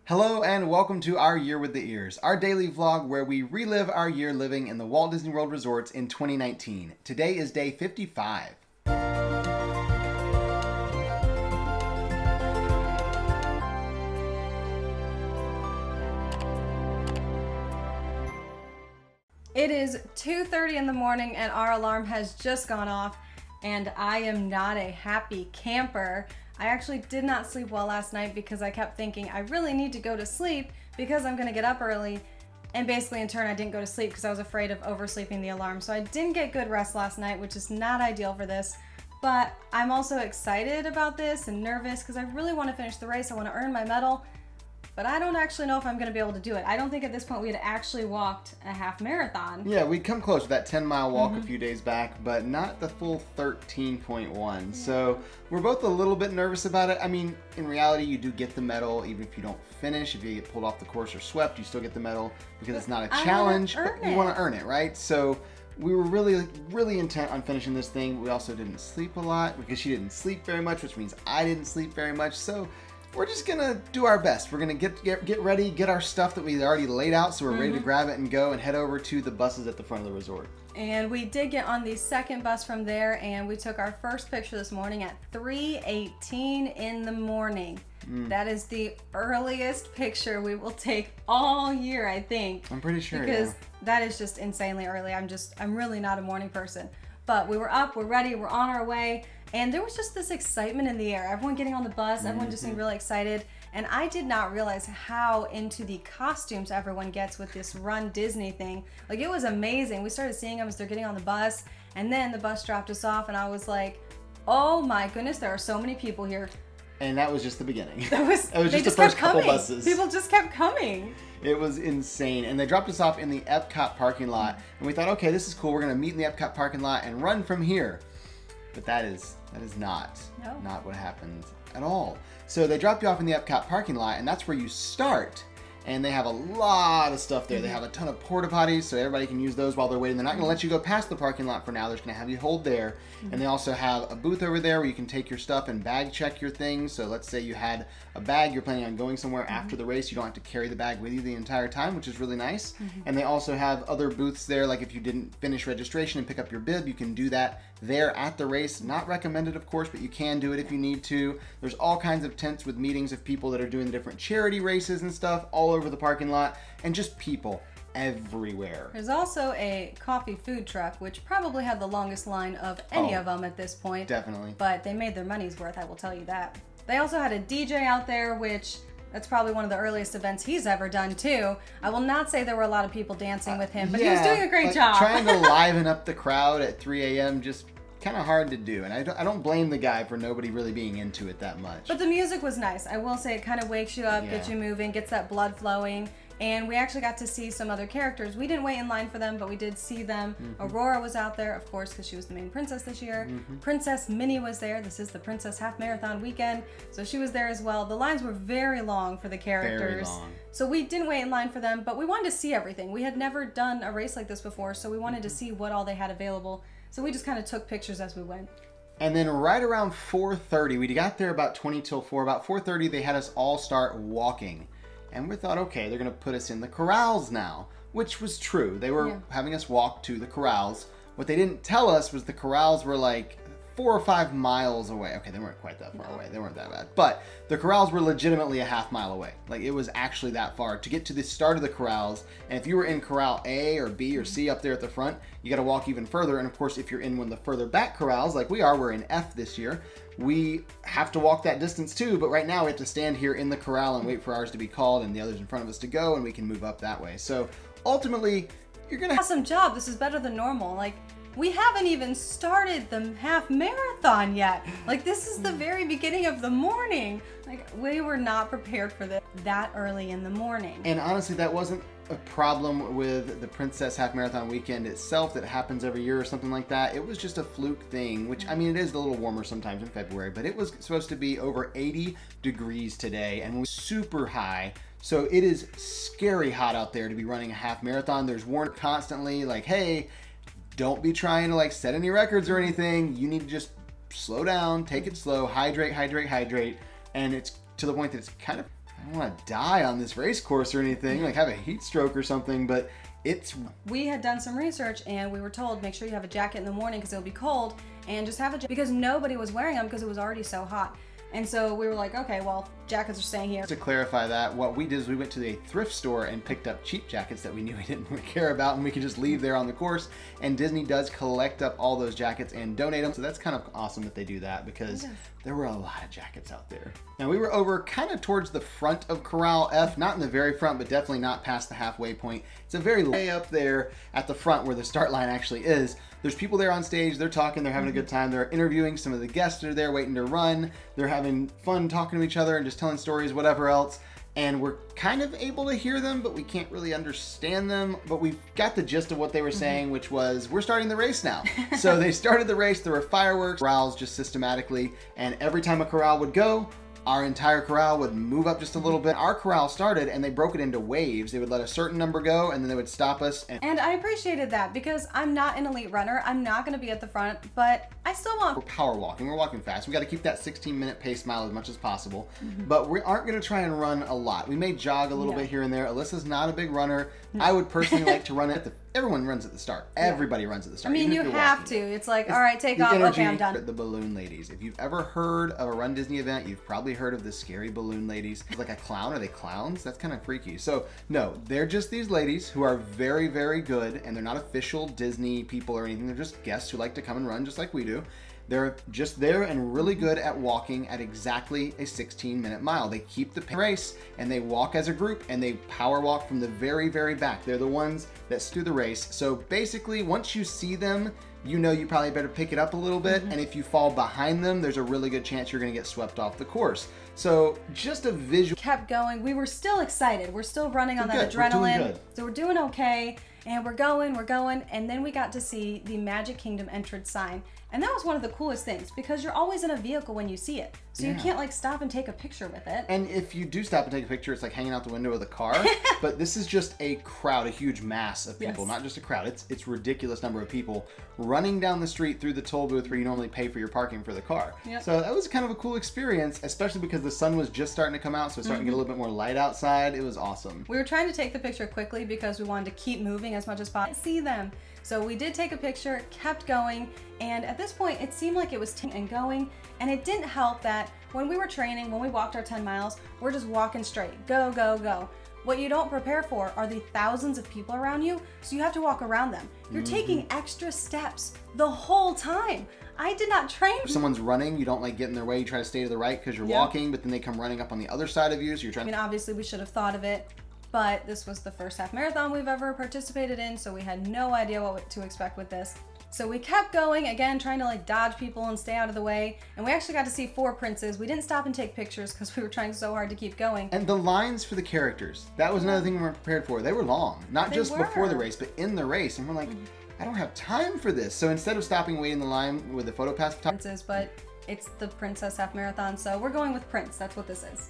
Hello and welcome to Our Year with the Ears, our daily vlog where we relive our year living in the Walt Disney World resorts in 2019. Today is day 55. It is 2:30 in the morning and our alarm has just gone off and I am not a happy camper. I actually did not sleep well last night because I kept thinking I really need to go to sleep because I'm gonna get up early, and basically in turn I didn't go to sleep because I was afraid of oversleeping the alarm. So I didn't get good rest last night, which is not ideal for this, but I'm also excited about this and nervous because I really want to finish the race. I want to earn my medal, but I don't actually know if I'm gonna be able to do it. I don't think at this point we had actually walked a half marathon. Yeah, we'd come close to that 10-mile walk a few days back, but not the full 13.1. Yeah. So we're both a little bit nervous about it. I mean, in reality, you do get the medal even if you don't finish. If you get pulled off the course or swept, you still get the medal because it's not a challenge, but you want to earn it, right? So we were really intent on finishing this thing. We also didn't sleep a lot because she didn't sleep very much, which means I didn't sleep very much. So we're just gonna do our best. We're gonna get ready, get our stuff that we already laid out, so we're ready to grab it and go and head over to the buses at the front of the resort. And we did get on the second bus from there, and we took our first picture this morning at 3:18 in the morning. That is the earliest picture we will take all year, I think. I'm pretty sure, because that is just insanely early. I'm really not a morning person. But we were up, we're ready, we're on our way. And there was just this excitement in the air. Everyone getting on the bus, everyone just seemed really excited. And I did not realize how into the costumes everyone gets with this runDisney thing. Like, it was amazing. We started seeing them as they're getting on the bus, and then the bus dropped us off, and I was like, oh my goodness, there are so many people here. And that was just the beginning. It was just the first couple buses. People just kept coming. It was insane. And they dropped us off in the Epcot parking lot, and we thought, okay, this is cool. We're gonna meet in the Epcot parking lot and run from here. But that is not what happened at all. So they drop you off in the Epcot parking lot, and that's where you start. And they have a lot of stuff there. They have a ton of porta potties, so everybody can use those while they're waiting. They're not going to let you go past the parking lot for now. They're just going to have you hold there. And they also have a booth over there where you can take your stuff and bag check your things. So let's say you had a bag, you're planning on going somewhere after the race. You don't have to carry the bag with you the entire time, which is really nice. And they also have other booths there, like if you didn't finish registration and pick up your bib, you can do that there at the race. Not recommended, of course, but you can do it if you need to. There's all kinds of tents with meetings of people that are doing the different charity races and stuff all over the parking lot, and just people everywhere. There's also a coffee food truck, which probably had the longest line of any of them at this point. Definitely. But they made their money's worth, I will tell you that. They also had a DJ out there, which that's probably one of the earliest events he's ever done too. I will not say there were a lot of people dancing with him, but he was doing a great job. Trying to liven up the crowd at 3 a.m. just kind of hard to do, and I don't blame the guy for nobody really being into it that much. But the music was nice. I will say it kind of wakes you up, gets you moving, gets that blood flowing. And we actually got to see some other characters. We didn't wait in line for them, but we did see them. Aurora was out there, of course, because she was the main princess this year. Princess Minnie was there. This is the Princess Half Marathon weekend, so she was there as well. The lines were very long for the characters. Very long. So we didn't wait in line for them, but we wanted to see everything. We had never done a race like this before, so we wanted to see what all they had available. So we just kind of took pictures as we went. And then right around 4:30, we got there about 20 till 4. About 4:30, they had us all start walking. And we thought, okay, they're going to put us in the corrals now, which was true. They were having us walk to the corrals. What they didn't tell us was the corrals were like 4 or 5 miles away. Okay, they weren't quite that far away. They weren't that bad. But the corrals were legitimately a half mile away. Like, it was actually that far to get to the start of the corrals. And if you were in corral A or B or C up there at the front, you got to walk even further. And of course, if you're in one of the further back corrals, like we are, we're in F this year, we have to walk that distance too. But right now we have to stand here in the corral and wait for ours to be called and the others in front of us to go, and we can move up that way. So ultimately, you're going to... Awesome job. This is better than normal. Like, we haven't even started the half marathon yet. Like, this is the very beginning of the morning. Like, we were not prepared for this that early in the morning. And honestly, that wasn't a problem with the Princess Half Marathon weekend itself that happens every year or something like that. It was just a fluke thing, which, I mean, it is a little warmer sometimes in February, but it was supposed to be over 80 degrees today and was super high. So it is scary hot out there to be running a half marathon. There's warning constantly like, hey, don't be trying to like set any records or anything. You need to just slow down, take it slow, hydrate, hydrate, hydrate. And it's to the point that it's kind of don't want to die on this race course or anything, like have a heat stroke or something, but we had done some research and we were told make sure you have a jacket in the morning because it'll be cold, and just have a jacket because nobody was wearing them because it was already so hot. And so we were like, okay, well, jackets are staying here. To clarify that, what we did is we went to a thrift store and picked up cheap jackets that we knew we didn't really care about and we could just leave there on the course. And Disney does collect up all those jackets and donate them. So that's kind of awesome that they do that because there were a lot of jackets out there. Now we were over kind of towards the front of Corral F, not in the very front, but definitely not past the halfway point. It's a very way up there at the front where the start line actually is. There's people there on stage, they're talking, they're having a good time, they're interviewing some of the guests that are there waiting to run, they're having fun talking to each other and just telling stories, whatever else. And we're kind of able to hear them, but we can't really understand them. But we got the gist of what they were saying, which was, we're starting the race now. So they started the race, there were fireworks, corrals just systematically, and every time a corral would go, our entire corral would move up just a little bit. Our corral started and they broke it into waves. They would let a certain number go and then they would stop us. And I appreciated that because I'm not an elite runner. I'm not going to be at the front, but I still want... We're power walking. We're walking fast. We got to keep that 16-minute pace mile as much as possible. But we aren't going to try and run a lot. We may jog a little bit here and there. Alyssa's not a big runner. I would personally like to run at the... Everyone runs at the start. Everybody runs at the start. I mean, you have to. It's like, all right, take off. Okay, I'm done. The balloon ladies. If you've ever heard of a Run Disney event, you've probably heard of the scary balloon ladies. Like a clown. Are they clowns? That's kind of freaky. So, no, they're just these ladies who are very, very good, and they're not official Disney people or anything. They're just guests who like to come and run just like we do. They're just there and really good at walking at exactly a 16-minute mile. They keep the race and they walk as a group and they power walk from the very, very back. They're the ones that do the race. So basically, once you see them, you know you probably better pick it up a little bit. And if you fall behind them, there's a really good chance you're going to get swept off the course. So just a visual. Kept going. We were still excited. We're still running on that adrenaline. So we're doing okay. And we're going, and then we got to see the Magic Kingdom entrance sign. And that was one of the coolest things because you're always in a vehicle when you see it. So you can't like stop and take a picture with it. And if you do stop and take a picture, it's like hanging out the window of the car. But this is just a crowd, a huge mass of people, not just a crowd. It's ridiculous number of people running down the street through the toll booth where you normally pay for your parking for the car. So that was kind of a cool experience, especially because the sun was just starting to come out, so it's starting to get a little bit more light outside. It was awesome. We were trying to take the picture quickly because we wanted to keep moving as much as possible. See them. So we did take a picture, kept going, and at this point it seemed like it was and going, and it didn't help that when we were training, when we walked our 10 miles, we're just walking straight, go, go, go. What you don't prepare for are the thousands of people around you, so you have to walk around them. You're taking extra steps the whole time. I did not train. If someone's running, you don't like get in their way, you try to stay to the right because you're walking, but then they come running up on the other side of you, so you're trying. I mean, obviously we should have thought of it. But this was the first half marathon we've ever participated in, so we had no idea what to expect with this. So we kept going, again, trying to like dodge people and stay out of the way. And we actually got to see 4 princes. We didn't stop and take pictures because we were trying so hard to keep going. And the lines for the characters, that was another thing we weren't prepared for. They were long, not just before the race, but in the race. And we're like, I don't have time for this. So instead of stopping, waiting in the line with the photo pass. Princes, but it's the Princess Half Marathon, so we're going with Prince. That's what this is.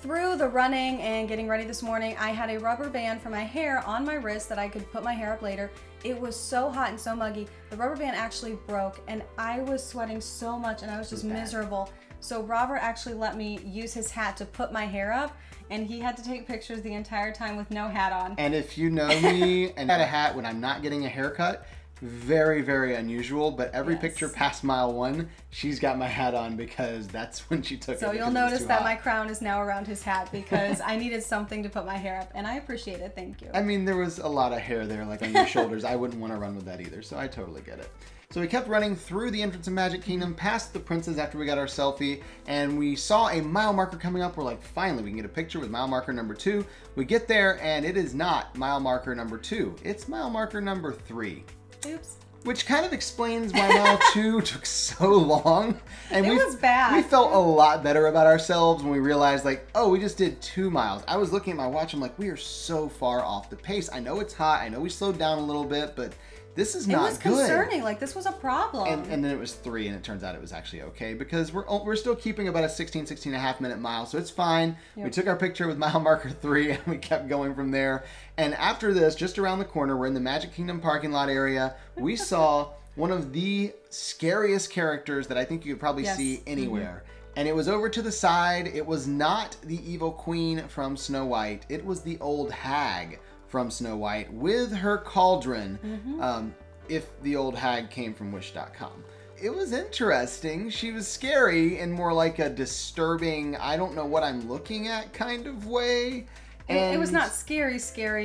Through the running and getting ready this morning, I had a rubber band for my hair on my wrist that I could put my hair up later. It was so hot and so muggy. The rubber band actually broke and I was sweating so much and I was just miserable. So Robert actually let me use his hat to put my hair up, and he had to take pictures the entire time with no hat on. And if you know me and had a hat when I'm not getting a haircut, very, very unusual, but every picture past mile 1, she's got my hat on because that's when she took it. So you'll notice that my crown is now around his hat because I needed something to put my hair up, and I appreciate it. Thank you. I mean, there was a lot of hair there, like on your shoulders. I wouldn't want to run with that either, so I totally get it. So we kept running through the entrance of Magic Kingdom, past the princes after we got our selfie, and we saw a mile marker coming up. We're like, finally, we can get a picture with mile marker number 2. We get there, and it is not mile marker number 2. It's mile marker number 3. Oops. Which kind of explains why mile 2 took so long. And it was bad. We felt a lot better about ourselves when we realized, like, oh, we just did 2 miles. I was looking at my watch, I'm like, we are so far off the pace. I know it's hot, I know we slowed down a little bit, but this is not good. It was concerning, like this was a problem. And then it was 3, and it turns out it was actually okay because we're still keeping about a 16 and a half minute mile, so it's fine. Yep. We took our picture with mile marker 3 and we kept going from there. And after this, just around the corner, we're in the Magic Kingdom parking lot area. We saw one of the scariest characters that I think you could probably see anywhere. And it was over to the side. It was not the evil queen from Snow White. It was the old hag from Snow White with her cauldron. If the old hag came from Wish.com. It was interesting. She was scary in more like a disturbing, I don't know what I'm looking at kind of way. And it was not scary.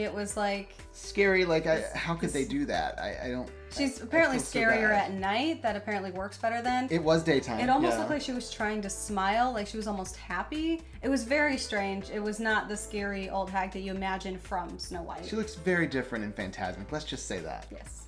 It was like... Scary, like, how could they do that? I don't... She's apparently scarier at night. That apparently works better then. It was daytime. It almost looked like she was trying to smile, like she was almost happy. It was very strange. It was not the scary old hag that you imagine from Snow White. She looks very different in Phantasmic. Let's just say that. Yes.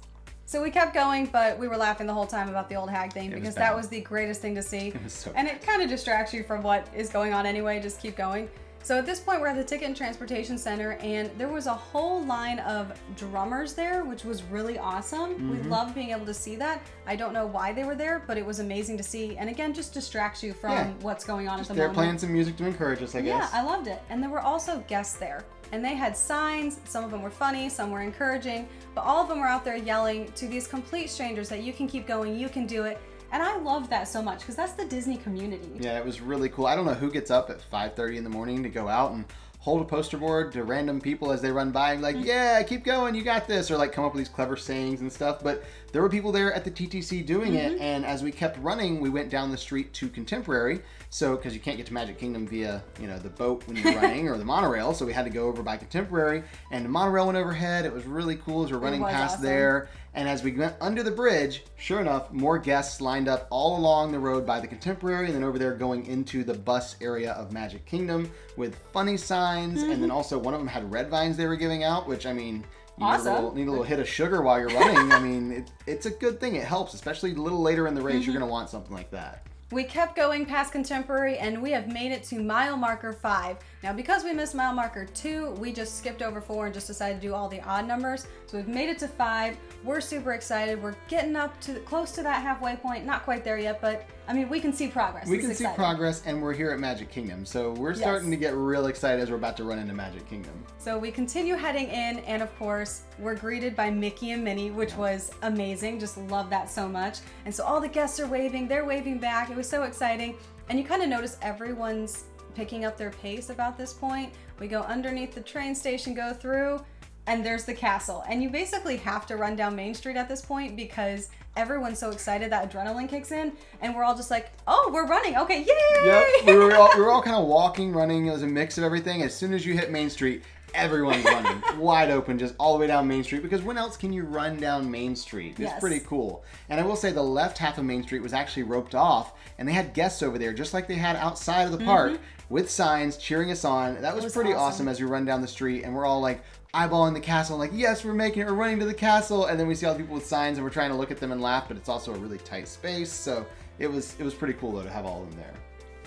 So we kept going, but we were laughing the whole time about the old hag thing because that was the greatest thing to see. It was so and it kind of distracts you from what is going on anyway. Just keep going. So at this point, we're at the Ticket and Transportation Center, and there was a whole line of drummers there, which was really awesome. We loved being able to see that. I don't know why they were there, but it was amazing to see. And again, just distracts you from what's going on at the moment. They're playing some music to encourage us, I guess. Yeah, I loved it. And there were also guests there. And they had signs. Some of them were funny, some were encouraging, but all of them were out there yelling to these complete strangers that you can keep going, you can do it. And I love that so much because that's the Disney community. Yeah, it was really cool. I don't know who gets up at 5:30 in the morning to go out and hold a poster board to random people as they run by and like, yeah, keep going, you got this, or like come up with these clever sayings and stuff. But there were people there at the TTC doing it, and as we kept running, we went down the street to Contemporary. So, because you can't get to Magic Kingdom via, you know, the boat when you're running or the monorail, so we had to go over by Contemporary, and the monorail went overhead. It was really cool as we're running past there. And as we went under the bridge, sure enough, more guests lined up all along the road by the Contemporary and then over there going into the bus area of Magic Kingdom with funny signs. And then also one of them had red vines they were giving out, which, I mean, you need a little hit of sugar while you're running. I mean, it's a good thing. It helps, especially a little later in the race. You're going to want something like that. We kept going past Contemporary, and we have made it to mile marker 5. Now, because we missed mile marker 2, we just skipped over 4 and just decided to do all the odd numbers. So we've made it to 5. We're super excited. We're getting up to close to that halfway point. Not quite there yet, but I mean, we can see progress. We can see progress, and we're here at Magic Kingdom. So we're starting to get real excited as we're about to run into Magic Kingdom. So we continue heading in, and of course, we're greeted by Mickey and Minnie, which was amazing. Just love that so much. And so all the guests are waving. They're waving back. It was so exciting. And you kind of notice everyone's picking up their pace about this point. We go underneath the train station, go through, and there's the castle. And you basically have to run down Main Street at this point because everyone's so excited that adrenaline kicks in, and we're all just like, oh, we're running, okay, yay! Yep, we were all kind of walking, running. It was a mix of everything. As soon as you hit Main Street, everyone's running wide open, just all the way down Main Street, because when else can you run down Main Street? It's pretty cool. And I will say the left half of Main Street was actually roped off, and they had guests over there, just like they had outside of the park, with signs cheering us on. That was pretty awesome as we run down the street, and we're all like eyeballing the castle, like, yes, we're making it, we're running to the castle. And then we see all the people with signs, and we're trying to look at them and laugh, but it's also a really tight space. So it was pretty cool, though, to have all of them there.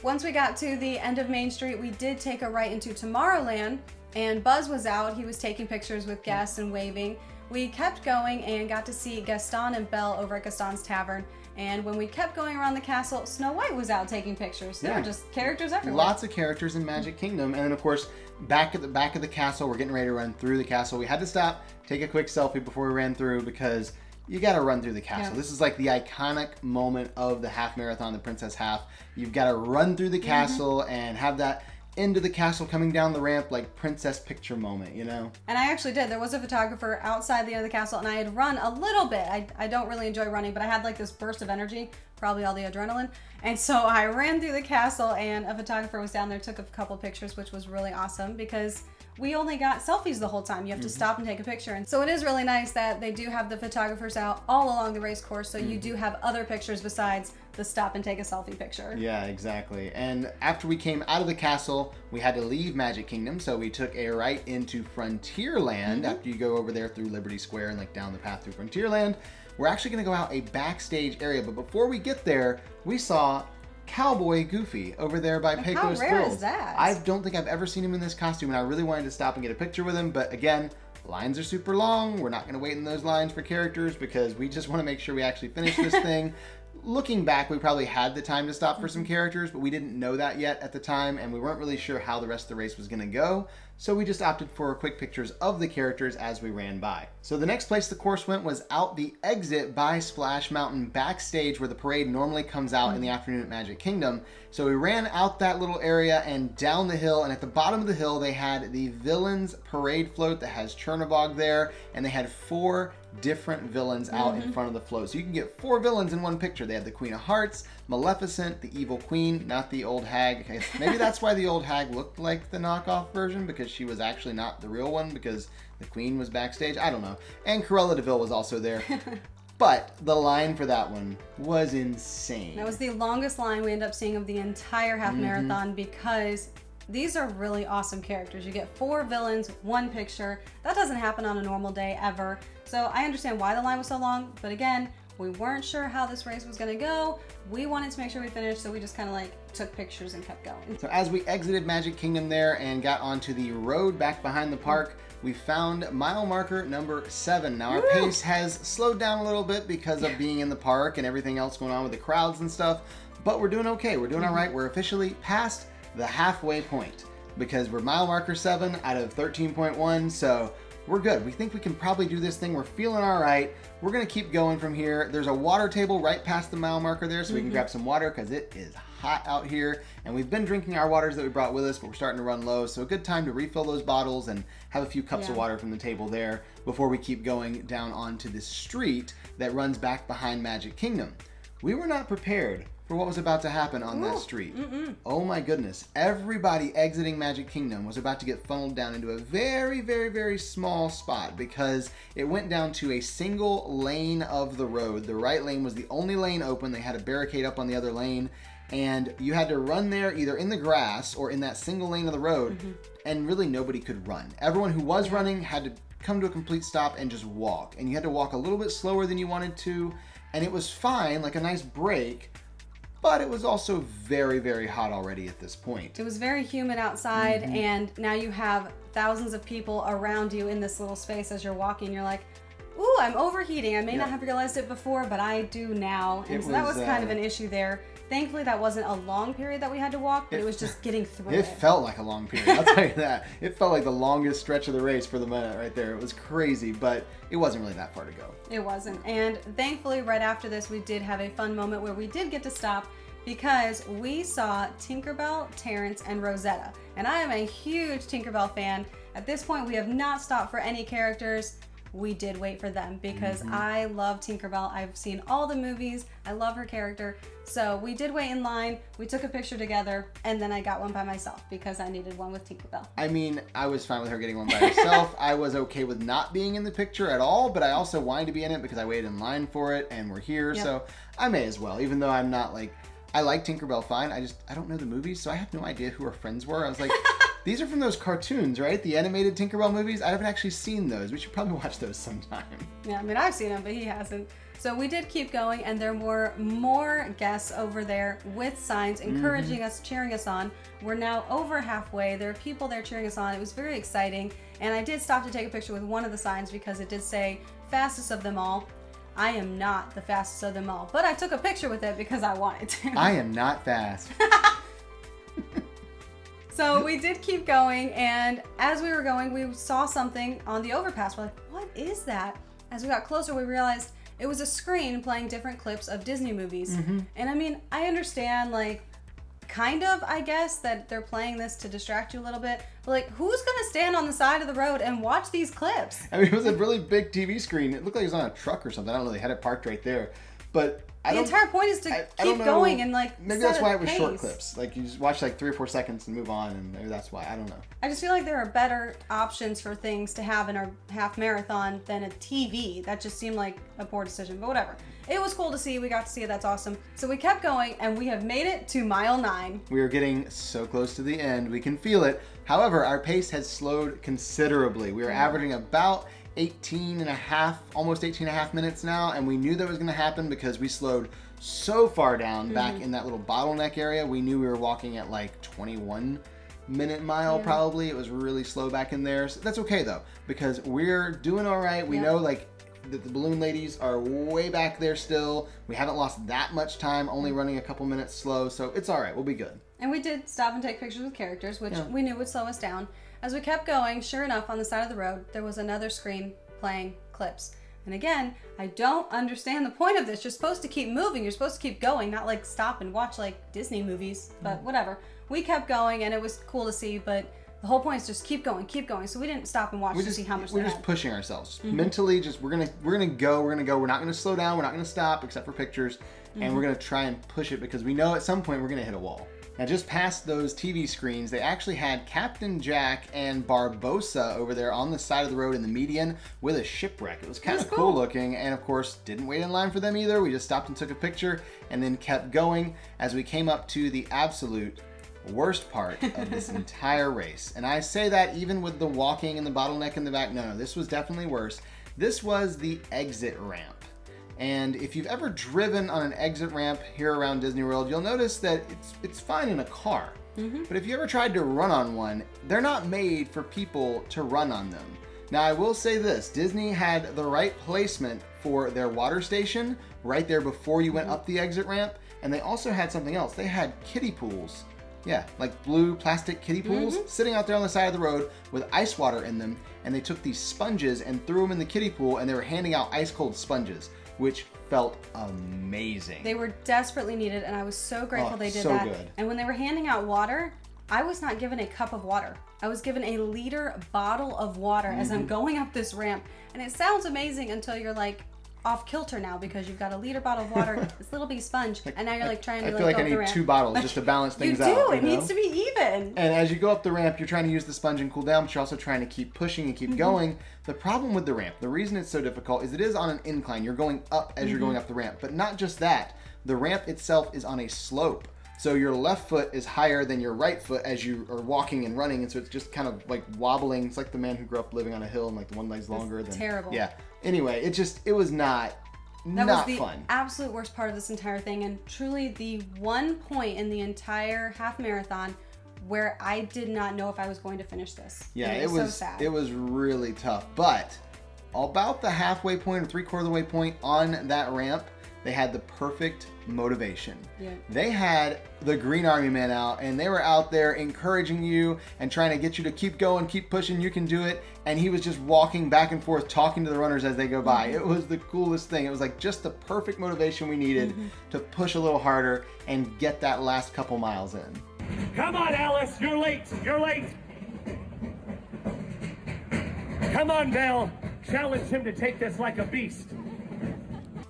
Once we got to the end of Main Street, we did take a right into Tomorrowland, and Buzz was out. He was taking pictures with guests and waving. We kept going and got to see Gaston and Belle over at Gaston's Tavern. And when we kept going around the castle, Snow White was out taking pictures. There were just characters everywhere. Lots of characters in Magic Kingdom. And then, of course, back at the back of the castle, we're getting ready to run through the castle. We had to stop, take a quick selfie before we ran through because you got to run through the castle. This is like the iconic moment of the half marathon, the Princess Half. You've got to run through the castle and have that into the castle coming down the ramp, like princess picture moment, you know? And I actually did. There was a photographer outside the end of the castle, and I had run a little bit. I don't really enjoy running, but I had like this burst of energy, probably all the adrenaline. And so I ran through the castle, and a photographer was down there, took a couple pictures, which was really awesome because we only got selfies the whole time. You have to stop and take a picture. And so it is really nice that they do have the photographers out all along the race course, so you do have other pictures besides the stop and take a selfie picture. Yeah, exactly. And after we came out of the castle, we had to leave Magic Kingdom, so we took a right into Frontierland. After you go over there through Liberty Square and like down the path through Frontierland, we're actually going to go out a backstage area. But before we get there, we saw Cowboy Goofy over there by Pecos Thrills. How rare is that? I don't think I've ever seen him in this costume, and I really wanted to stop and get a picture with him. But again, lines are super long. We're not going to wait in those lines for characters because we just want to make sure we actually finish this thing. Looking back, we probably had the time to stop for some characters, but we didn't know that yet at the time, and we weren't really sure how the rest of the race was going to go, so we just opted for quick pictures of the characters as we ran by. So the next place the course went was out the exit by Splash Mountain backstage where the parade normally comes out in the afternoon at Magic Kingdom, So we ran out that little area and down the hill, and at the bottom of the hill they had the Villains Parade float that has Chernobog there, and they had 4 different villains out in front of the float. So you can get 4 villains in one picture. They had the Queen of Hearts, Maleficent, the Evil Queen, not the old hag. Maybe that's why the old hag looked like the knockoff version, because she was actually not the real one, because the Queen was backstage. I don't know. And Cruella de Vil was also there. But the line for that one was insane. That was the longest line we ended up seeing of the entire half marathon, because these are really awesome characters. You get 4 villains, 1 picture. That doesn't happen on a normal day ever. So I understand why the line was so long, but again, we weren't sure how this race was gonna go. We wanted to make sure we finished, so we just kind of like took pictures and kept going. So as we exited Magic Kingdom there and got onto the road back behind the park, we found mile marker number 7. Now our pace has slowed down a little bit because of being in the park and everything else going on with the crowds and stuff, but we're doing okay. We're doing all right. We're officially past the halfway point because we're mile marker 7 out of 13.1, so we're good. We think we can probably do this thing. We're feeling all right. We're gonna keep going from here. There's a water table right past the mile marker there, so we can grab some water because it is hot out here, and we've been drinking our waters that we brought with us, but we're starting to run low, so a good time to refill those bottles and have a few cups of water from the table there before we keep going down onto this street that runs back behind Magic Kingdom. We were not prepared for what was about to happen on that street. Oh my goodness. Everybody exiting Magic Kingdom was about to get funneled down into a very, very, very small spot because it went down to a single lane of the road. The right lane was the only lane open. They had a barricade up on the other lane, and you had to run there either in the grass or in that single lane of the road, and really nobody could run. Everyone who was running had to come to a complete stop and just walk, and you had to walk a little bit slower than you wanted to, and it was fine, like a nice break, but it was also very, very hot already at this point. It was very humid outside, and now you have thousands of people around you in this little space as you're walking. You're like, ooh, I'm overheating. I may not have realized it before, but I do now. And so that was kind of an issue there. Thankfully, that wasn't a long period that we had to walk, but it was just getting through it. It felt like a long period, I'll tell you that. It felt like the longest stretch of the race for the minute right there. It was crazy, but it wasn't really that far to go. It wasn't. And thankfully, right after this, we did have a fun moment where we did get to stop because we saw Tinkerbell, Terrence, and Rosetta. And I am a huge Tinkerbell fan. At this point, we have not stopped for any characters. We did wait for them because I love Tinkerbell. I've seen all the movies. I love her character. So we did wait in line. We took a picture together, and then I got one by myself because I needed one with Tinkerbell. I mean, I was fine with her getting one by herself. I was okay with not being in the picture at all, but I also wanted to be in it because I waited in line for it, and we're here, so I may as well, even though I'm not like, I like Tinkerbell fine. I don't know the movies, so I have no idea who her friends were. I was like, these are from those cartoons, right? The animated Tinkerbell movies. I haven't actually seen those. We should probably watch those sometime. Yeah, I mean, I've seen them, but he hasn't. So we did keep going, and there were more guests over there with signs encouraging us, cheering us on. We're now over halfway. There are people there cheering us on. It was very exciting. And I did stop to take a picture with one of the signs because it did say fastest of them all. I am not the fastest of them all, but I took a picture with it because I wanted to. I am not fast. So we did keep going, and as we were going, we saw something on the overpass. We're like, what is that? As we got closer, we realized it was a screen playing different clips of Disney movies. And I mean, I understand, like, kind of, I guess, that they're playing this to distract you a little bit. But, like, who's going to stand on the side of the road and watch these clips? I mean, it was a really big TV screen. It looked like it was on a truck or something. I don't know. They had it parked right there. But the entire point is to keep going and like maybe that's why it was short clips. Like you just watch like 3 or 4 seconds and move on, and maybe that's why. I don't know. I just feel like there are better options for things to have in our half marathon than a TV. That just seemed like a poor decision, but whatever. It was cool to see. We got to see it. That's awesome. So we kept going, and we have made it to mile 9. We are getting so close to the end. We can feel it. However, our pace has slowed considerably. We are averaging about 18 and a half, almost 18 and a half minutes now, and we knew that was going to happen because we slowed so far down back in that little bottleneck area. We knew we were walking at like 21-minute mile probably. It was really slow back in there. So that's okay though, because we're doing all right. We know like that the balloon ladies are way back there still. We haven't lost that much time, only running a couple minutes slow, so it's all right. We'll be good. And we did stop and take pictures with characters, which we knew would slow us down. As we kept going, sure enough, on the side of the road, there was another screen playing clips. And again, I don't understand the point of this. You're supposed to keep moving. You're supposed to keep going, not like stop and watch like Disney movies, but whatever. We kept going and it was cool to see, but the whole point is just keep going, keep going. So we didn't stop and watch to see how much we're just pushing ourselves. Mentally, just we're gonna go. We're not gonna slow down. We're not gonna stop except for pictures, and we're gonna try and push it because we know at some point we're gonna hit a wall. Now, just past those TV screens, they actually had Captain Jack and Barbossa over there on the side of the road in the median with a shipwreck. It was kind of cool looking, and of course, didn't wait in line for them either. We just stopped and took a picture and then kept going as we came up to the absolute worst part of this entire race. And I say that even with the walking and the bottleneck in the back. No, this was definitely worse. This was the exit ramp. And if you've ever driven on an exit ramp here around Disney World, you'll notice that it's fine in a car. But if you ever tried to run on one, they're not made for people to run on them. Now, I will say this, Disney had the right placement for their water station right there before you went up the exit ramp. And they also had something else. They had kiddie pools. Yeah, like blue plastic kiddie pools sitting out there on the side of the road with ice water in them. And they took these sponges and threw them in the kiddie pool, and they were handing out ice cold sponges, which felt amazing. They were desperately needed, and I was so grateful they did that. Good. And when they were handing out water, I was not given a cup of water. I was given a liter bottle of water as I'm going up this ramp. And it sounds amazing until you're like off kilter now because you've got a liter bottle of water, this little bitty sponge, and now you're like trying to I feel like I need 2 bottles just to balance things out. You do. It needs to be even. And as you go up the ramp, you're trying to use the sponge and cool down, but you're also trying to keep pushing and keep going. The problem with the ramp, the reason it's so difficult is it is on an incline. You're going up as you're going up the ramp. But not just that, the ramp itself is on a slope. So your left foot is higher than your right foot as you are walking and running, and so it's just kind of like wobbling. It's like the man who grew up living on a hill and like the one leg's longer than... Terrible. Yeah. Anyway, it was not fun. That was the absolute worst part of this entire thing, and truly the one point in the entire half marathon where I did not know if I was going to finish this. Yeah, it was so sad. It was really tough. But about the halfway point or 3/4 of the way point on that ramp, they had the perfect motivation. Yeah. They had the Green Army men out, and they were out there encouraging you and trying to get you to keep going, keep pushing, you can do it. And he was just walking back and forth, talking to the runners as they go by. It was the coolest thing. It was like just the perfect motivation we needed to push a little harder and get that last couple miles in. Come on, Alice, you're late, you're late. Come on, Belle, challenge him to take this like a beast.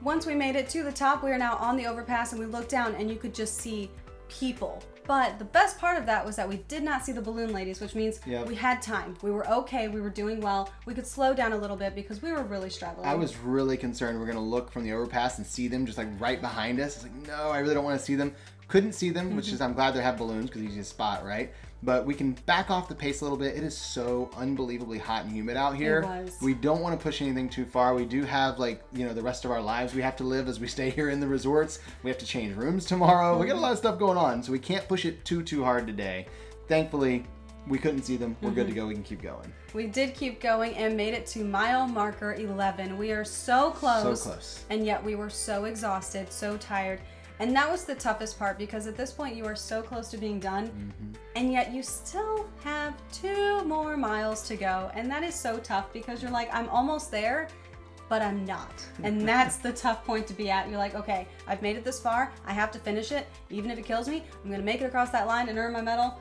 Once we made it to the top, we are now on the overpass, and we looked down and you could just see people. But the best part of that was that we did not see the balloon ladies, which means we had time. We were okay, we were doing well. We could slow down a little bit because we were really struggling. I was really concerned we're gonna look from the overpass and see them just like right behind us. It's like, no, I really don't wanna see them. Couldn't see them, which is, I'm glad they have balloons because easy to spot, right? But we can back off the pace a little bit. It is so unbelievably hot and humid out here. It was. We don't want to push anything too far. We do have, like, you know, the rest of our lives we have to live as we stay here in the resorts. We have to change rooms tomorrow. We got a lot of stuff going on, so we can't push it too hard today. Thankfully, we couldn't see them. We're good to go. We can keep going. We did keep going and made it to mile marker 11. We are so close. So close. And yet we were so exhausted, so tired. And that was the toughest part because at this point you are so close to being done and yet you still have 2 more miles to go. And that is so tough because you're like, I'm almost there, but I'm not. And that's the tough point to be at. You're like, okay, I've made it this far. I have to finish it. Even if it kills me, I'm gonna make it across that line and earn my medal.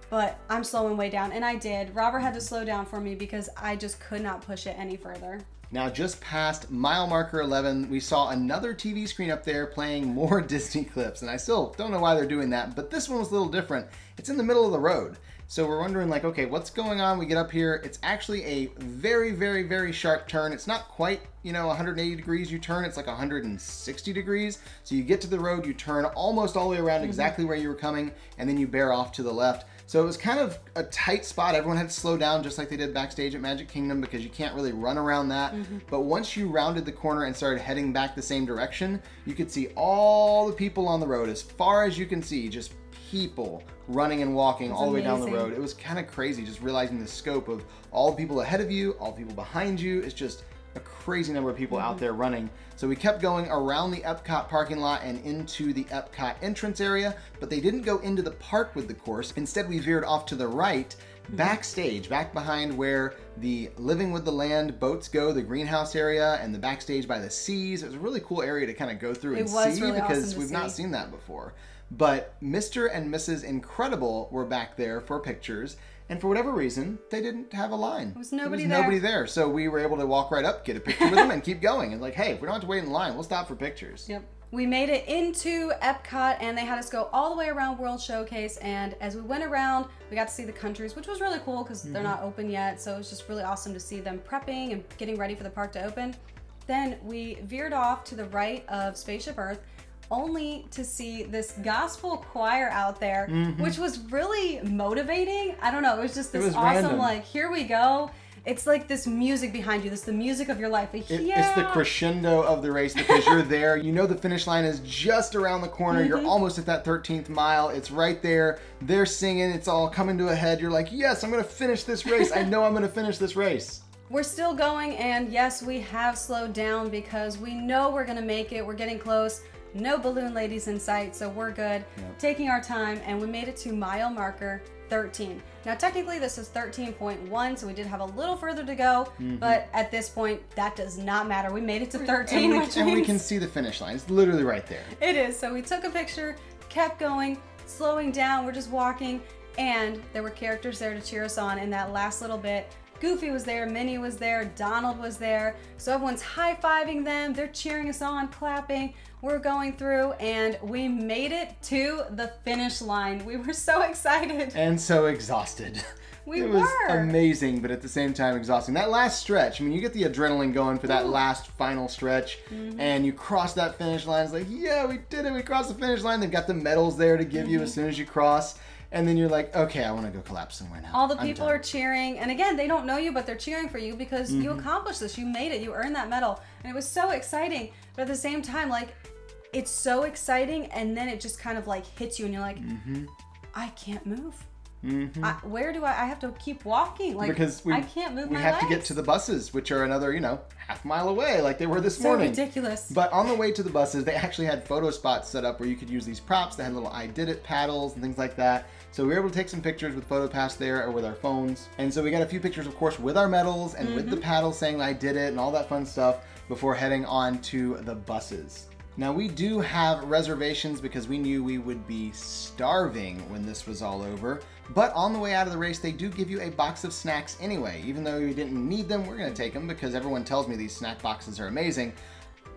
But I'm slowing way down, and I did. Robert had to slow down for me because I just could not push it any further. Now, just past mile marker 11, we saw another TV screen up there playing more Disney clips, and I still don't know why they're doing that, but this one was a little different. It's in the middle of the road. So we're wondering, like, okay, what's going on? We get up here. It's actually a very sharp turn. It's not quite, you know, 180 degrees you turn. It's like 160 degrees. So you get to the road, you turn almost all the way around exactly where you were coming, and then you bear off to the left. So it was kind of a tight spot. Everyone had to slow down just like they did backstage at Magic Kingdom because you can't really run around that. But once you rounded the corner and started heading back the same direction, you could see all the people on the road as far as you can see, just people running and walking all the way down the road. It was kind of crazy just realizing the scope of all the people ahead of you, all the people behind you. It's just a crazy number of people out there running. So we kept going around the Epcot parking lot and into the Epcot entrance area, but they didn't go into the park with the course. Instead, we veered off to the right backstage, back behind where the Living with the Land boats go, the greenhouse area, and the backstage by the seas. It was a really cool area to kind of go through and see really because awesome we've not seen that before. But Mr. and Mrs. Incredible were back there for pictures, and for whatever reason, they didn't have a line. There was nobody there. So we were able to walk right up, get a picture with them, and keep going. And like, hey, if we don't have to wait in line, we'll stop for pictures. Yep. We made it into Epcot, and they had us go all the way around World Showcase, and as we went around, we got to see the countries, which was really cool because they're not open yet, so it was just really awesome to see them prepping and getting ready for the park to open. Then we veered off to the right of Spaceship Earth, only to see this gospel choir out there, which was really motivating. I don't know, it was just this awesome, random. like, here we go. It's like this music behind you. This is the music of your life. Like, It's the crescendo of the race because you're there. You know the finish line is just around the corner. You're almost at that 13th mile. It's right there. They're singing. It's all coming to a head. You're like, yes, I'm going to finish this race. I know I'm going to finish this race. We're still going, and yes, we have slowed down because we know we're going to make it. We're getting close. No balloon ladies in sight, so we're good. Yep. Taking our time, and we made it to mile marker 13. Now technically this is 13.1, so we did have a little further to go, but at this point that does not matter. We made it to 13, and we can see the finish line. It's literally right there. It is. So we took a picture, kept going, slowing down, we're just walking, and there were characters there to cheer us on in that last little bit. Goofy was there, Minnie was there, Donald was there. So everyone's high-fiving them, they're cheering us on, clapping. We're going through, and we made it to the finish line. We were so excited. And so exhausted. It was amazing, but at the same time exhausting. That last stretch, I mean, you get the adrenaline going for that last final stretch, and you cross that finish line. It's like, yeah, we did it. We crossed the finish line. They've got the medals there to give you as soon as you cross. And then you're like, okay, I want to go collapse somewhere now. All the people are cheering. And again, they don't know you, but they're cheering for you because you accomplished this. You made it. You earned that medal. And it was so exciting. But at the same time, like, it's so exciting. And then it just kind of like hits you and you're like, I can't move. Where do I have to keep walking? Like, because I can't move my legs. We have to get to the buses, which are another, half mile away, like they were this morning. So ridiculous. But on the way to the buses, they actually had photo spots set up where you could use these props. They had little I did it paddles and things like that. So we were able to take some pictures with PhotoPass there or with our phones. And so we got a few pictures, of course, with our medals and with the paddles saying I did it and all that fun stuff before heading on to the buses. Now we do have reservations because we knew we would be starving when this was all over. But on the way out of the race, they do give you a box of snacks anyway. Even though you didn't need them, we're gonna take them because everyone tells me these snack boxes are amazing.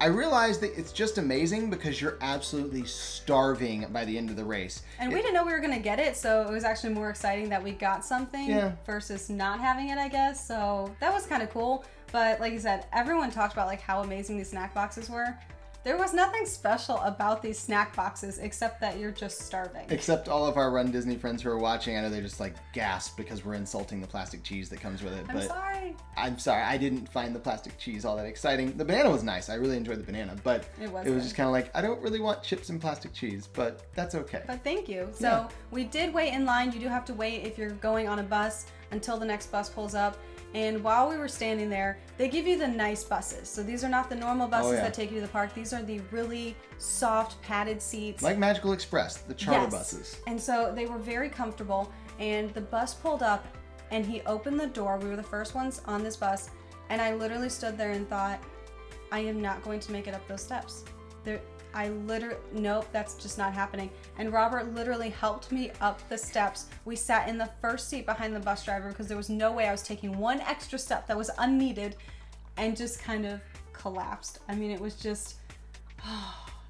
I realized that it's just amazing because you're absolutely starving by the end of the race. And we didn't know we were gonna get it, so it was actually more exciting that we got something versus not having it, I guess. So that was kind of cool. But like you said, everyone talked about like how amazing these snack boxes were. There was nothing special about these snack boxes except that you're just starving. Except all of our Run Disney friends who are watching, I know they just like gasp because we're insulting the plastic cheese that comes with it. I'm sorry, I didn't find the plastic cheese all that exciting. The banana was nice. I really enjoyed the banana, but it was just kind of like, I don't really want chips and plastic cheese, but that's okay. But thank you. So we did wait in line. You do have to wait if you're going on a bus until the next bus pulls up. And while we were standing there, they give you the nice buses. So these are not the normal buses that take you to the park. These are the really soft padded seats. Like Magical Express, the charter buses. And so they were very comfortable. And the bus pulled up and he opened the door. We were the first ones on this bus. And I literally stood there and thought, I am not going to make it up those steps. Nope, that's just not happening. And Robert literally helped me up the steps. We sat in the first seat behind the bus driver because there was no way I was taking one extra step that was unneeded and just kind of collapsed. I mean, it was just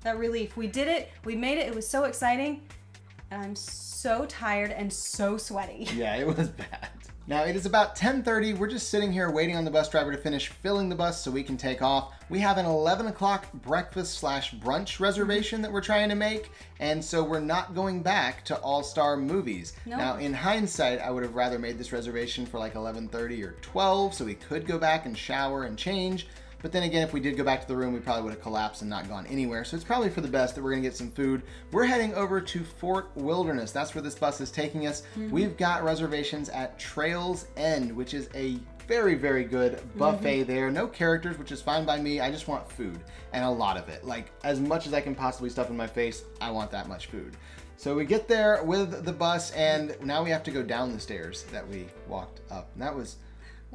that relief. We did it. We made it. It was so exciting. And I'm so tired and so sweaty. Yeah, it was bad. Now it is about 10:30. We're just sitting here waiting on the bus driver to finish filling the bus so we can take off. We have an 11 o'clock breakfast/brunch reservation that we're trying to make, and so we're not going back to All-Star Movies. No. Now in hindsight, I would have rather made this reservation for like 11:30 or 12 so we could go back and shower and change. But then again, if we did go back to the room, we probably would have collapsed and not gone anywhere. So it's probably for the best that we're gonna get some food. We're heading over to Fort Wilderness. That's where this bus is taking us. We've got reservations at Trails End, which is a very, very good buffet there. No characters, which is fine by me. I just want food and a lot of it. Like as much as I can possibly stuff in my face, I want that much food. So we get there with the bus, and now we have to go down the stairs that we walked up. And that was,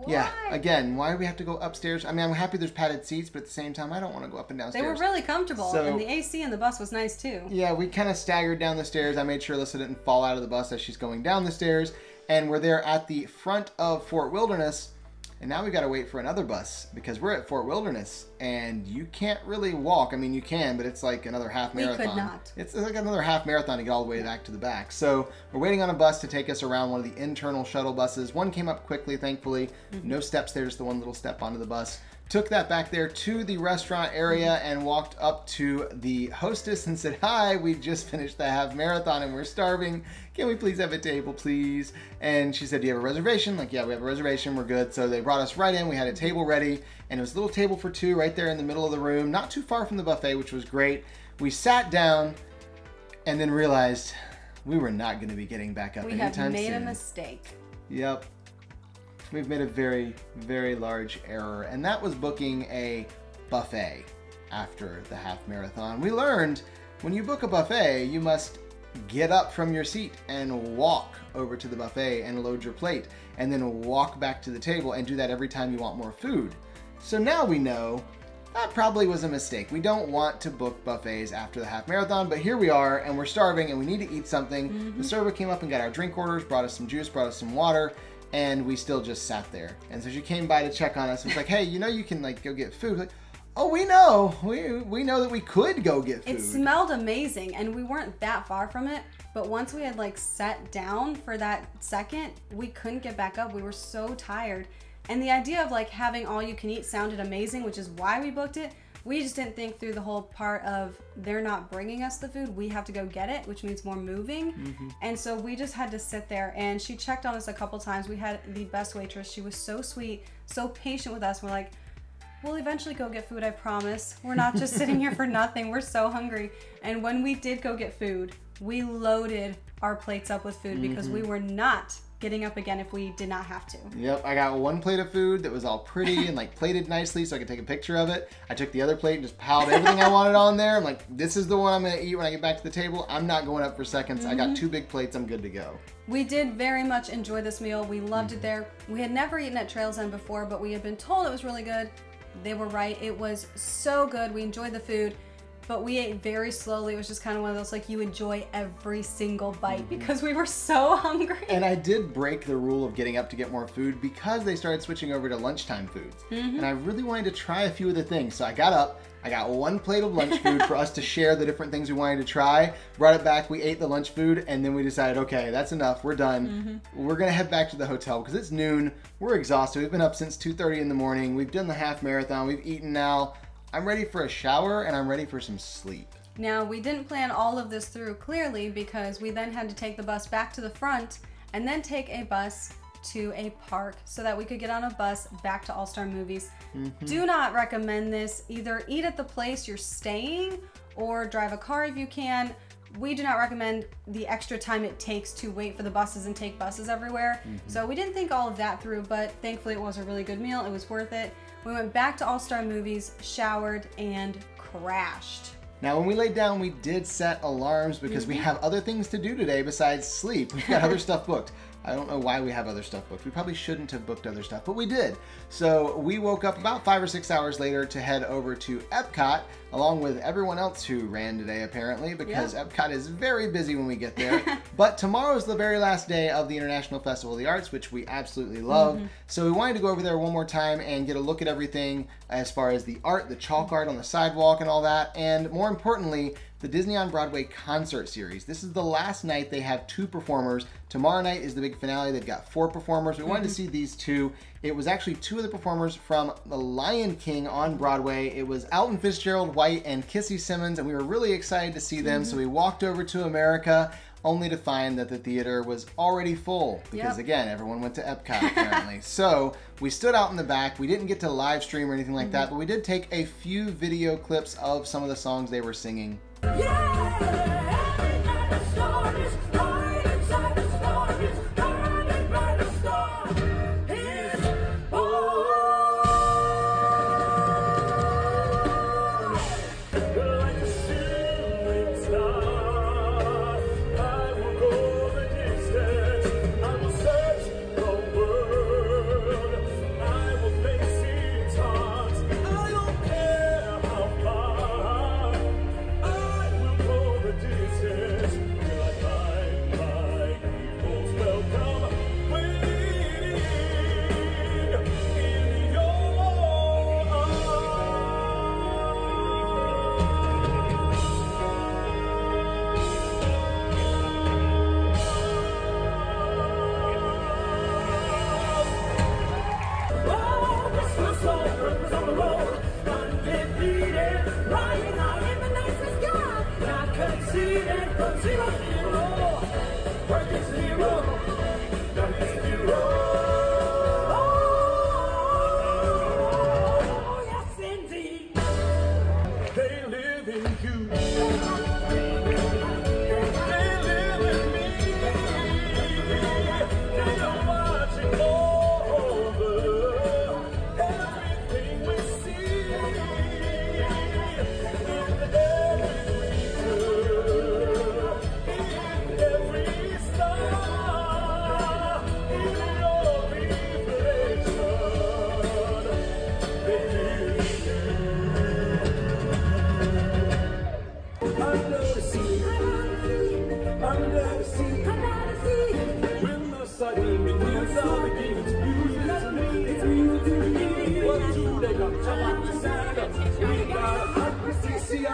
yeah, again, why do we have to go upstairs? I mean, I'm happy there's padded seats, but at the same time, I don't want to go up and down stairs. They were really comfortable, and the AC in the bus was nice too. Yeah, we kind of staggered down the stairs. I made sure Alyssa didn't fall out of the bus as she's going down the stairs. And we're there at the front of Fort Wilderness. And now we got to wait for another bus because we're at Fort Wilderness and you can't really walk. I mean, you can, but it's like another half marathon. We could not. It's like another half marathon to get all the way back to the back. So we're waiting on a bus to take us around, one of the internal shuttle buses. One came up quickly, thankfully. No steps there, just the one little step onto the bus. Took that back there to the restaurant area and walked up to the hostess and said, "Hi, we just finished the half marathon and we're starving. Can we please have a table, please?" And she said, "Do you have a reservation?" Like, "Yeah, we have a reservation. We're good." So they brought us right in. We had a table ready, and it was a little table for two right there in the middle of the room, not too far from the buffet, which was great. We sat down and then realized we were not going to be getting back up anytime soon. We have made a mistake. Yep. We've made a very, very large error, and that was booking a buffet after the half marathon. We learned when you book a buffet, you must get up from your seat and walk over to the buffet and load your plate, and then walk back to the table and do that every time you want more food. So now we know that probably was a mistake. We don't want to book buffets after the half marathon, but here we are, and we're starving, and we need to eat something. The server came up and got our drink orders, brought us some juice, brought us some water, and we still just sat there. And so she came by to check on us. It was like, "Hey, you know you can like go get food." Like, "Oh, we know. We know that we could go get food." It smelled amazing, and we weren't that far from it. But once we had like sat down for that second, we couldn't get back up. We were so tired. And the idea of like having all you can eat sounded amazing, which is why we booked it. We just didn't think through the whole part of they're not bringing us the food. We have to go get it, which means more moving. And so we just had to sit there, and she checked on us a couple times. We had the best waitress. She was so sweet, so patient with us. We're like, "We'll eventually go get food, I promise. We're not just sitting here for nothing. We're so hungry." And when we did go get food, we loaded our plates up with food because we were not getting up again if we did not have to. Yep, I got one plate of food that was all pretty and like plated nicely so I could take a picture of it. I took the other plate and just piled everything I wanted on there. I'm like, "This is the one I'm gonna eat when I get back to the table. I'm not going up for seconds. I got 2 big plates. I'm good to go." We did very much enjoy this meal. We loved it there. We had never eaten at Trails End before, but we had been told it was really good. They were right. It was so good. We enjoyed the food. But we ate very slowly. It was just kind of one of those, like, you enjoy every single bite because we were so hungry. And I did break the rule of getting up to get more food because they started switching over to lunchtime foods. And I really wanted to try a few of the things. So I got up, I got 1 plate of lunch food for us to share the different things we wanted to try, brought it back, we ate the lunch food, and then we decided, okay, that's enough, we're done. We're gonna head back to the hotel because it's noon, we're exhausted, we've been up since 2:30 in the morning, we've done the half marathon, we've eaten now. I'm ready for a shower and I'm ready for some sleep. Now, we didn't plan all of this through clearly because we then had to take the bus back to the front and then take a bus to a park so that we could get on a bus back to All Star Movies. Do not recommend this. Either eat at the place you're staying or drive a car if you can. We do not recommend the extra time it takes to wait for the buses and take buses everywhere. So we didn't think all of that through, but thankfully it was a really good meal. It was worth it. We went back to All Star Movies, showered, and crashed. Now, when we laid down, we did set alarms because we have other things to do today besides sleep. We've got other stuff booked. I don't know why we have other stuff booked. We probably shouldn't have booked other stuff, but we did. So we woke up about 5 or 6 hours later to head over to Epcot, along with everyone else who ran today, apparently, because Epcot is very busy when we get there. But tomorrow's the very last day of the International Festival of the Arts, which we absolutely love. So we wanted to go over there one more time and get a look at everything as far as the art, the chalk art on the sidewalk and all that, and more importantly, the Disney on Broadway Concert Series. This is the last night. They have 2 performers. Tomorrow night is the big finale. They've got 4 performers. We wanted to see these 2. It was actually 2 of the performers from The Lion King on Broadway. It was Alton Fitzgerald White and Kissy Simmons, and we were really excited to see them. So we walked over to America, only to find that the theater was already full because again, everyone went to Epcot apparently. So we stood out in the back. We didn't get to live stream or anything like that, but we did take a few video clips of some of the songs they were singing.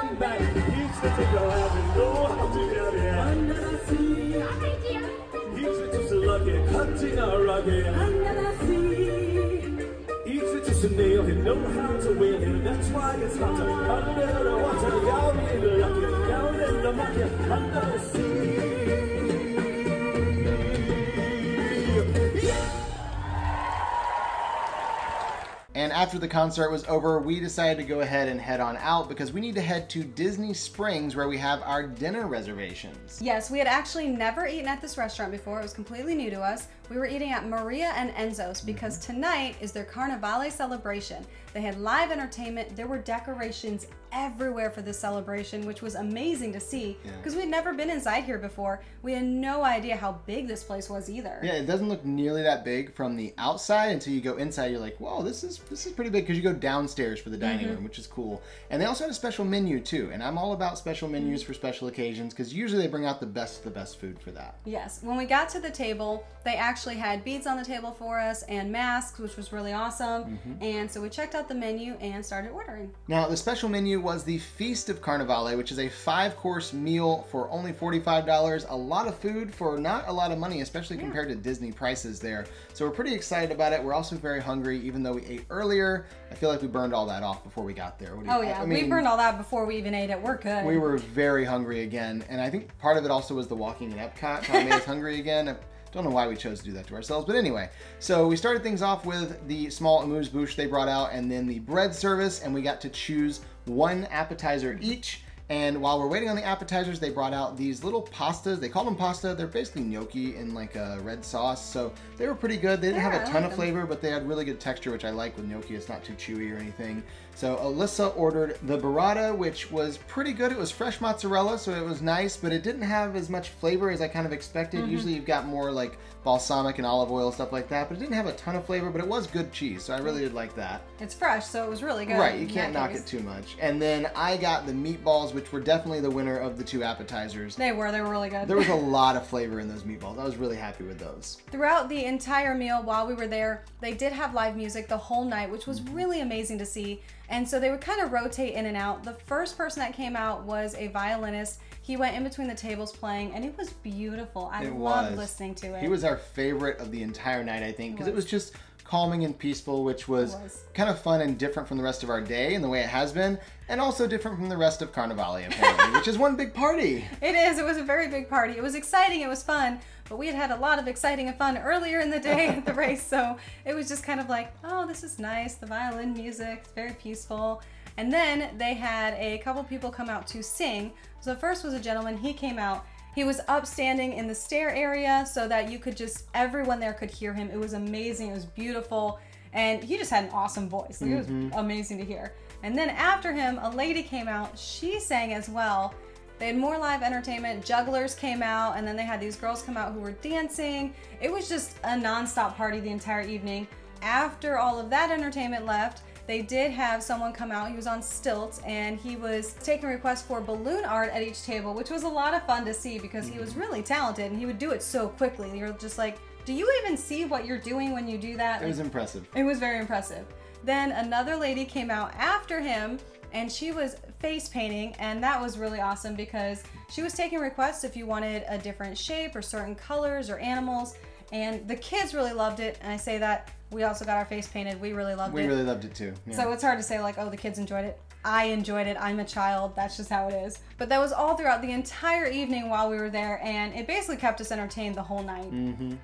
come back. Each little girl having no how to get it. Under the sea. Each little lucky, cutting a rugged. Under the sea. Each little snail, he know how to win. That's why it's hotter. Under the water, down in the lucky, down in the mucky, under the sea. And after the concert was over, we decided to go ahead and head on out because we need to head to Disney Springs where we have our dinner reservations. Yes, we had actually never eaten at this restaurant before. It was completely new to us. We were eating at Maria Enzo's because tonight is their Carnevale celebration. They had live entertainment. There were decorations everywhere for this celebration, which was amazing to see because we'd never been inside here before. We had no idea how big this place was either. Yeah, it doesn't look nearly that big from the outside until you go inside. You're like, whoa, this is pretty big because you go downstairs for the dining room, which is cool. And they also had a special menu too. And I'm all about special menus for special occasions because usually they bring out the best food for that. Yes, when we got to the table, they actually had beads on the table for us and masks, which was really awesome. And so we checked out the menu and started ordering. Now, the special menu was the Feast of Carnevale, which is a 5-course meal for only $45. A lot of food for not a lot of money, especially compared to Disney prices there. So we're pretty excited about it. We're also very hungry, even though we ate earlier. I feel like we burned all that off before we got there. I mean, we burned all that before we even ate it. We're good. We were very hungry again, and I think part of it also was the walking in Epcot that made us hungry again. Don't know why we chose to do that to ourselves, but anyway. So we started things off with the small amuse-bouche they brought out and then the bread service, and we got to choose one appetizer each. And while we're waiting on the appetizers, they brought out these little pastas. They call them pasta. They're basically gnocchi in like a red sauce. So they were pretty good. They didn't have a ton of flavor, but they had really good texture, which I like with gnocchi. It's not too chewy or anything. So Alyssa ordered the burrata, which was pretty good. It was fresh mozzarella, so it was nice, but it didn't have as much flavor as I kind of expected. Usually you've got more like balsamic and olive oil, stuff like that, but it didn't have a ton of flavor, but it was good cheese, so I really did like that. It's fresh, so it was really good. Right, you can't knock it too much. And then I got the meatballs, which were definitely the winner of the two appetizers. They were really good. There was a lot of flavor in those meatballs. I was really happy with those. Throughout the entire meal while we were there, they did have live music the whole night, which was really amazing to see. And so they would kind of rotate in and out. The first person that came out was a violinist. He went in between the tables playing, and it was beautiful. I loved listening to it. He was our favorite of the entire night, I think, because it was just calming and peaceful, which was kind of fun and different from the rest of our day and the way it has been, and also different from the rest of Carnevale, apparently, which is one big party. It is. It was a very big party. It was exciting. It was fun, but we had had a lot of exciting and fun earlier in the day at the race, so it was just kind of like, oh, this is nice. The violin music, it's very peaceful. And then they had a couple people come out to sing. So first was a gentleman. He came out. He was upstanding in the stair area so that you could everyone there could hear him. It was amazing. It was beautiful. And he just had an awesome voice. Like, it was amazing to hear. And then after him, a lady came out. She sang as well. They had more live entertainment. Jugglers came out, and then they had these girls come out who were dancing. It was just a non-stop party the entire evening. After all of that entertainment left, they did have someone come out. He was on stilts, and he was taking requests for balloon art at each table, which was a lot of fun to see because he was really talented, and he would do it so quickly. You're just like, do you even see what you're doing when you do that? It was impressive. It was very impressive. Then another lady came out after him, and she was face painting, and that was really awesome because she was taking requests if you wanted a different shape or certain colors or animals, and the kids really loved it. And I say that we also got our face painted. We really loved it. We really loved it too. Yeah. So it's hard to say like, oh, the kids enjoyed it. I enjoyed it. I'm a child. That's just how it is. But that was all throughout the entire evening while we were there, and it basically kept us entertained the whole night.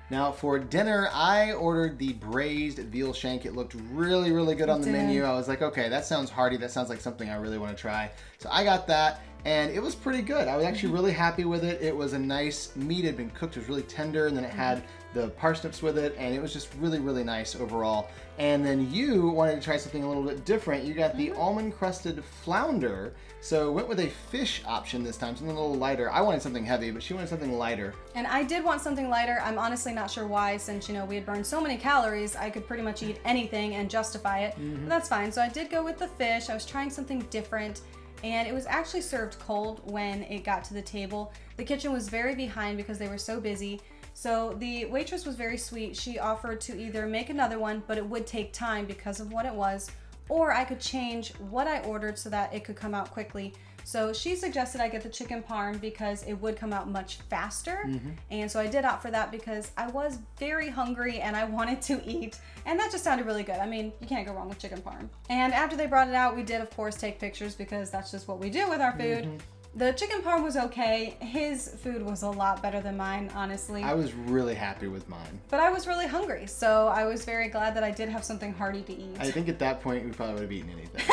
Now for dinner, I ordered the braised veal shank. It looked really, really good on the menu. I was like, okay, that sounds hearty. That sounds like something I really want to try. So I got that, and it was pretty good. I was actually really happy with it. It was a nice meat. It had been cooked. It was really tender, and then it had the parsnips with it, and it was just really, really nice overall. And then you wanted to try something a little bit different. You got the almond crusted flounder. So went with a fish option this time, something a little lighter. I wanted something heavy, but she wanted something lighter. And I did want something lighter. I'm honestly not sure why, since, you know, we had burned so many calories, I could pretty much eat anything and justify it. But that's fine. So I did go with the fish. I was trying something different, and it was actually served cold when it got to the table. The kitchen was very behind because they were so busy. So the waitress was very sweet. She offered to either make another one, but it would take time because of what it was, or I could change what I ordered so that it could come out quickly. So she suggested I get the chicken parm because it would come out much faster. And so I did opt for that because I was very hungry and I wanted to eat. And that just sounded really good. I mean, you can't go wrong with chicken parm. And after they brought it out, we did, of course, take pictures because that's just what we do with our food. The chicken parm was okay. His food was a lot better than mine, honestly. I was really happy with mine. But I was really hungry, so I was very glad that I did have something hearty to eat. I think at that point we probably would have eaten anything.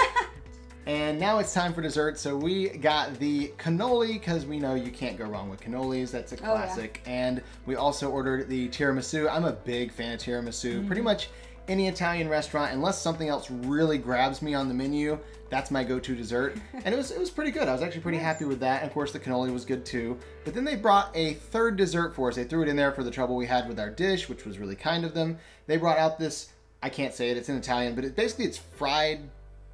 And now it's time for dessert. So we got the cannoli because we know you can't go wrong with cannolis. That's a classic. Oh, yeah. And we also ordered the tiramisu. I'm a big fan of tiramisu. Pretty much any Italian restaurant, unless something else really grabs me on the menu, that's my go-to dessert. And it was pretty good. I was actually pretty happy with that. And of course the cannoli was good too. But then they brought a third dessert for us. They threw it in there for the trouble we had with our dish, which was really kind of them. They brought out this, I can't say it, it's in Italian, but it's fried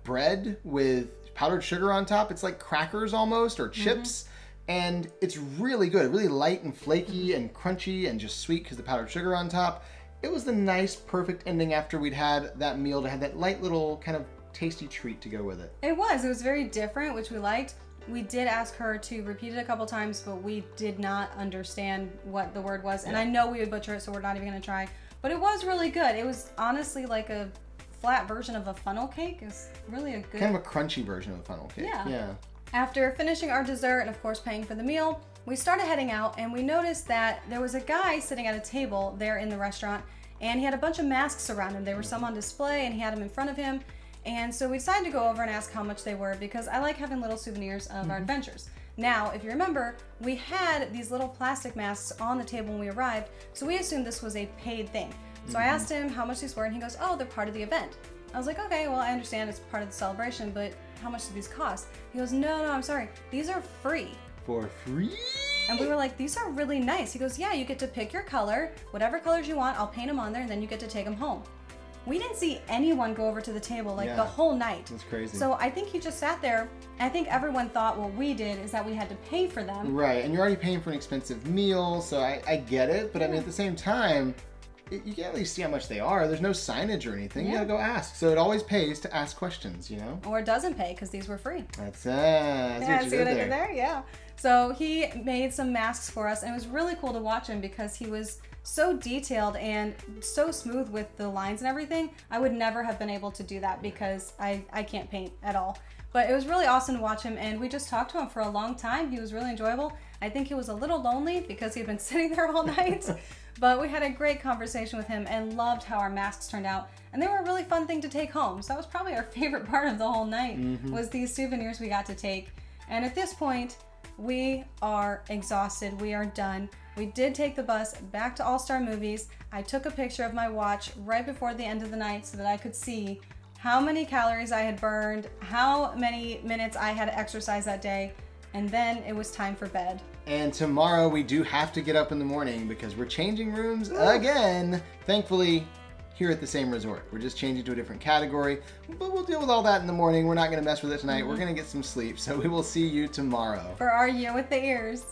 bread with powdered sugar on top. It's like crackers almost, or chips. And it's really good, really light and flaky and crunchy and just sweet because the powdered sugar on top. It was the nice, perfect ending after we'd had that meal to have that light little kind of tasty treat to go with it. It was very different, which we liked. We did ask her to repeat it a couple times, but we did not understand what the word was. And I know we would butcher it, so we're not even gonna try. But it was really good. It was honestly like a flat version of a funnel cake. It's really a good... kind of a crunchy version of a funnel cake. Yeah. After finishing our dessert and of course paying for the meal, we started heading out and we noticed that there was a guy sitting at a table there in the restaurant and he had a bunch of masks around him. There were some on display and he had them in front of him. And so we decided to go over and ask how much they were because I like having little souvenirs of our adventures. Now, if you remember, we had these little plastic masks on the table when we arrived, so we assumed this was a paid thing. So I asked him how much these were and he goes, oh, they're part of the event. I was like, okay, well, I understand it's part of the celebration, but how much do these cost? He goes, no, I'm sorry. These are free. For free? And we were like, these are really nice. He goes, yeah, you get to pick your color, whatever colors you want, I'll paint them on there, and then you get to take them home. We didn't see anyone go over to the table the whole night. That's crazy. So I think he just sat there. I think everyone thought what we did is that we had to pay for them. Right, and you're already paying for an expensive meal, so I get it. But I mean, at the same time, you can't really see how much they are. There's no signage or anything. You gotta go ask. So it always pays to ask questions, you know? Or it doesn't pay because these were free. That's what you did there. Yeah. So he made some masks for us and it was really cool to watch him because he was so detailed and so smooth with the lines and everything. I would never have been able to do that because I can't paint at all. But it was really awesome to watch him and we just talked to him for a long time. He was really enjoyable. I think he was a little lonely because he'd been sitting there all night. But we had a great conversation with him and loved how our masks turned out. And they were a really fun thing to take home. So that was probably our favorite part of the whole night was these souvenirs we got to take. And at this point, we are exhausted. We are done. We did take the bus back to All Star Movies. I took a picture of my watch right before the end of the night so that I could see how many calories I had burned, how many minutes I had exercised that day, and then it was time for bed. And tomorrow we do have to get up in the morning because we're changing rooms again. Thankfully, here at the same resort. We're just changing to a different category, but we'll deal with all that in the morning. We're not gonna mess with it tonight. We're gonna get some sleep, so we will see you tomorrow. For our Year with the Ears.